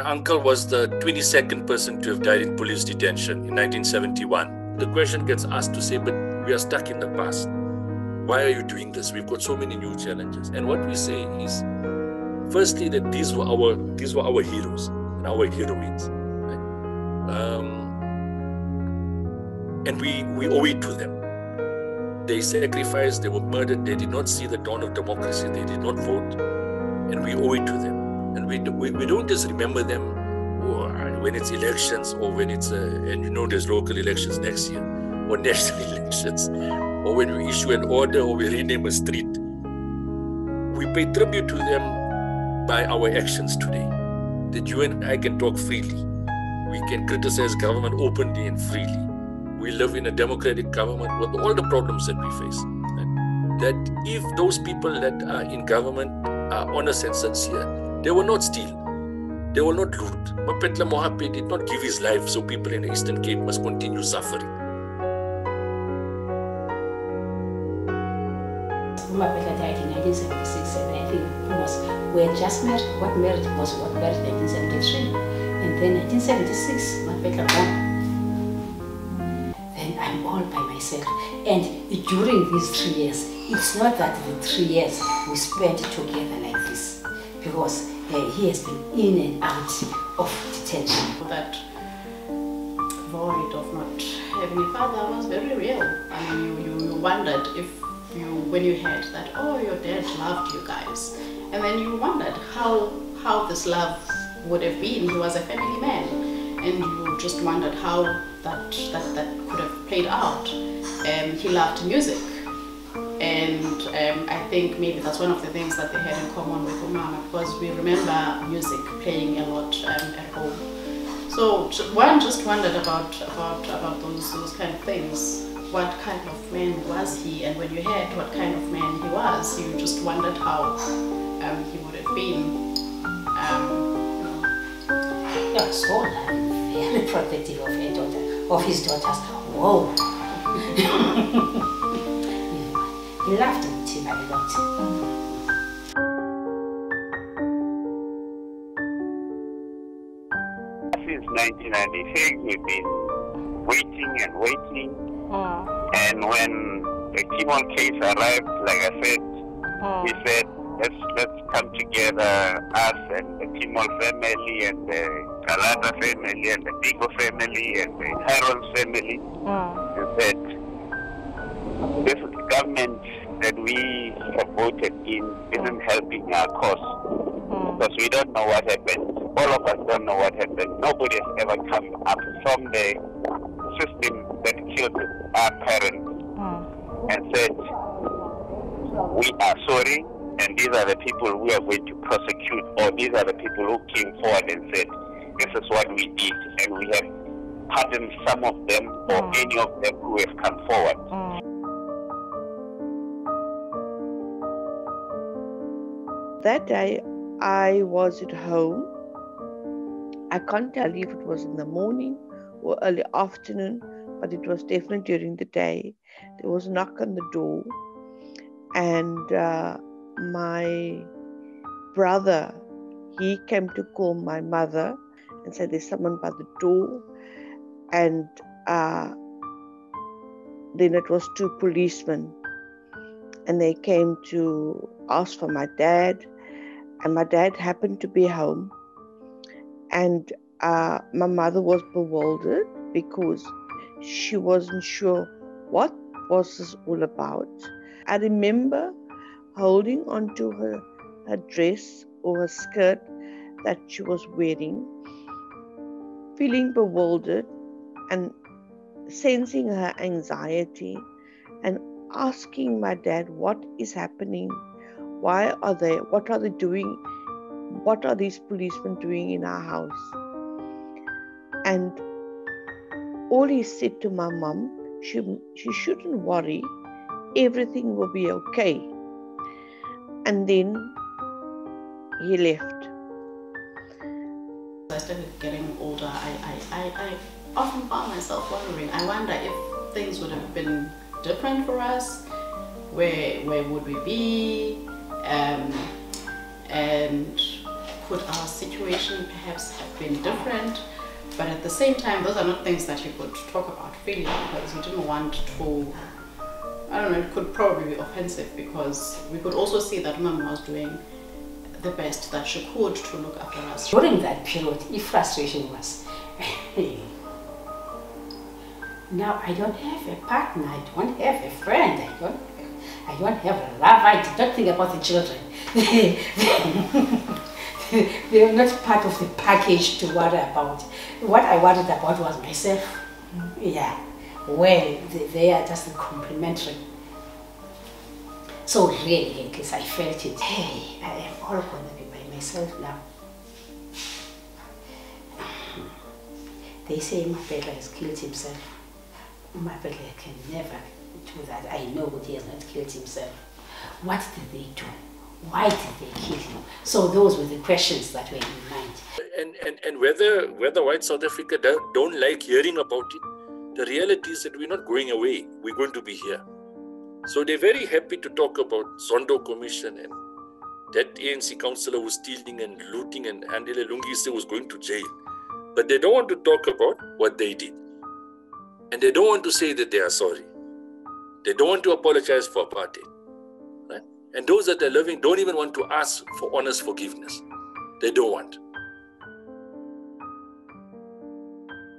uncle was the 22nd person to have died in police detention in 1971. The question gets asked to say, but we are stuck in the past. Why are you doing this? We've got so many new challenges. And what we say is, firstly, that these were our heroes and our heroines. Right? And we owe it to them. They sacrificed, they were murdered, they did not see the dawn of democracy, they did not vote, and we owe it to them. And we don't just remember them when it's elections or when it's, and you know there's local elections next year, or national elections, or when we issue an order or we rename a street. We pay tribute to them by our actions today. That you and I can talk freely. We can criticize government openly and freely. We live in a democratic government with all the problems that we face. And that if those people that are in government are honest and sincere, they will not steal, they will not loot. Mapetla Mohape did not give his life so people in the Eastern Cape must continue suffering. Mapetla died in 1976, and I think we had just married. What marriage was what married in 1973, and then 1976, Mapetla born. I'm all by myself, and during these 3 years, it's not that the 3 years we spent together like this, because he has been in and out of detention. That void of not having a father was very real. I mean, you wondered when you heard that, oh, your dad loved you guys, and then you wondered how this love would have been. He was a family man, and you just wondered how that could have played out. He loved music, and I think maybe that's one of the things that they had in common with Mama, because we remember music playing a lot at home. So one just wondered about those kind of things. What kind of man was he? And when you heard what kind of man he was, you just wondered how he would have been. Yeah, so very protective of her daughter, of his daughters. Whoa! He loved him a lot. Since 1996, we've been waiting and waiting. And when the TIMOL case arrived, like I said, we said, let's come together, us and the TIMOL family and the Kalada family and the Pico family and the HARON family, and said, this government that we have voted in isn't helping our cause, because we don't know what happened. All of us don't know what happened. Nobody has ever come up from the system that killed our parents and said, we are sorry, and these are the people we are going to prosecute, or these are the people who came forward and said, this is what we did, and we have pardoned some of them or any of them who have come forward. That day, I was at home. I can't tell you if it was in the morning or early afternoon, but it was definitely during the day. There was a knock on the door, and my brother, he came to call my mother and said there's someone by the door, and then it was 2 policemen, and they came to ask for my dad, and my dad happened to be home, and my mother was bewildered because she wasn't sure what was this all about. I remember holding onto her dress or her skirt that she was wearing, feeling bewildered and sensing her anxiety and asking my dad, what is happening? Why are they? What are they doing? What are these policemen doing in our house? And all he said to my mom, she shouldn't worry, everything will be okay. And then he left. As I started getting older, I often found myself wondering, I wonder if things would have been different for us, where would we be, and could our situation perhaps have been different? But at the same time, those are not things that you could talk about freely because we didn't want to, I don't know, it could probably be offensive because we could also see that Mama was doing the best that she could to look after us. During that period, if frustration was, now I don't have a partner, I don't have a friend, I don't have a lover, I did not think about the children. They were not part of the package to worry about. What I worried about was myself. Yeah, well, they are just complementary. So really, because I felt it, hey, I am all going to be by myself now. They say Mapela has killed himself. Mapela can never do that. I know he has not killed himself. What did they do? Why did they kill him? So those were the questions that were in mind. And whether white South Africa don't like hearing about it, the reality is that we're not going away. We're going to be here. So they're very happy to talk about Zondo Commission and that ANC councillor was stealing and looting and Andile Lungise was going to jail. But they don't want to talk about what they did. And they don't want to say that they are sorry. They don't want to apologize for apartheid. Right? And those that are living don't even want to ask for honest forgiveness. They don't want.